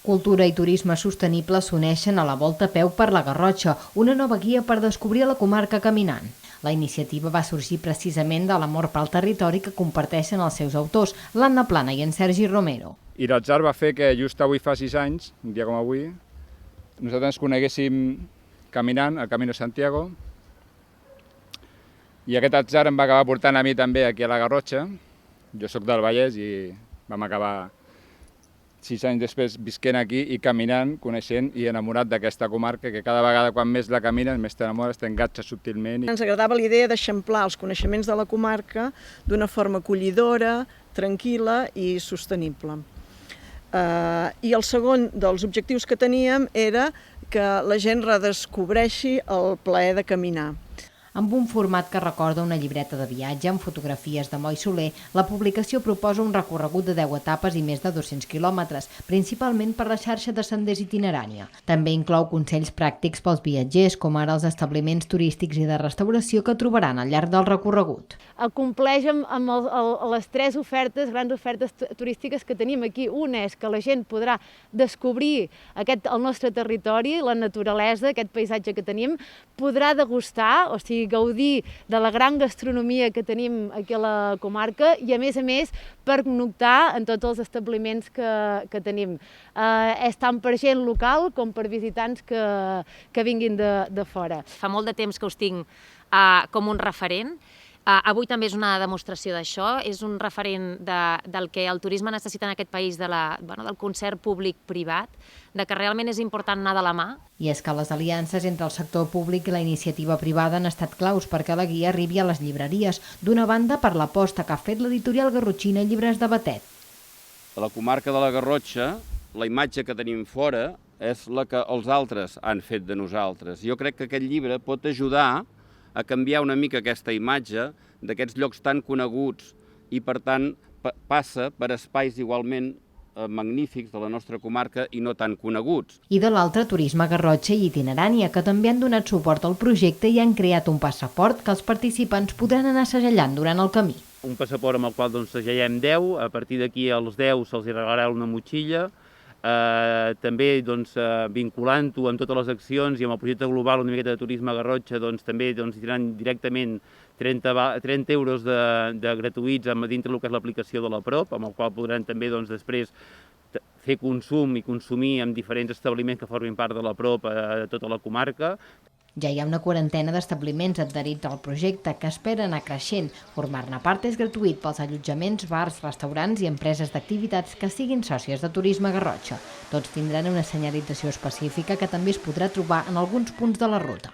Cultura i turisme sostenible s'uneixen a la Volta a peu per la Garrotxa, una nova guia per descobrir la comarca caminant. La iniciativa va sorgir precisament de l'amor pel territori que comparteixen els seus autors, l'Anna Plana i en Sergi Romero. I l'atzar va fer que just avui fa 6 anys, un dia com avui, nosaltres ens coneguéssim caminant al Camino Santiago, i aquest atzar em va acabar portant a mi també aquí a la Garrotxa. Jo sóc del Vallès i vam acabar 6 anys després visquent aquí i caminant, coneixent i enamorat d'aquesta comarca, que cada vegada quan més la camines, més t'enamores, t'engatges subtilment. Ens agradava la idea d'eixamplar els coneixements de la comarca d'una forma acollidora, tranquil·la i sostenible. I el segon dels objectius que teníem era que la gent redescobreixi el plaer de caminar. Amb un format que recorda una llibreta de viatge amb fotografies de Moi Soler, la publicació proposa un recorregut de 10 etapes i més de 200 quilòmetres, principalment per la xarxa de senders itinerània. També inclou consells pràctics pels viatgers, com ara els establiments turístics i de restauració que trobaran al llarg del recorregut. Compleix amb les 3 grans ofertes turístiques que tenim aquí. Una és que la gent podrà descobrir el nostre territori, la naturalesa, aquest paisatge que tenim, podrà degustar, o sigui, gaudir de la gran gastronomia que tenim aquí a la comarca i, a més, pernoctar en tots els establiments que tenim. És tant per gent local com per visitants que vinguin de fora. Fa molt de temps que us tinc com un referent. Avui també és una demostració d'això, és un referent del que el turisme necessita en aquest país, del concert públic-privat, de que realment és important anar de la mà. I és que les aliances entre el sector públic i la iniciativa privada han estat claus perquè la guia arribi a les llibreries, d'una banda per l'aposta que ha fet l'editorial garrotxina Llibres de Batet. A la comarca de la Garrotxa, la imatge que tenim fora és la que els altres han fet de nosaltres. Jo crec que aquest llibre pot ajudar a canviar una mica aquesta imatge d'aquests llocs tan coneguts i, per tant, passa per espais igualment magnífics de la nostra comarca i no tan coneguts. I de l'altre, Turisme Garrotxa i Itinerània, que també han donat suport al projecte i han creat un passaport que els participants podran anar segellant durant el camí. Un passaport amb el qual segellem 10, a partir d'aquí als 10 se'ls regalarà una motxilla, també vinculant-ho amb totes les accions i amb el projecte global una miqueta de Turisme Garrotxa també tindran directament 30 euros de gratuïts dintre del que és l'aplicació de la Prop, amb el qual podran també després fer consum i consumir en diferents establiments que formin part de la Prop a tota la comarca. Ja hi ha una quarantena d'establiments adherits al projecte que esperen anar creixent. Formar-ne part és gratuït pels allotjaments, bars, restaurants i empreses d'activitats que siguin sòcies de Turisme Garrotxa. Tots tindran una senyalització específica que també es podrà trobar en alguns punts de la ruta.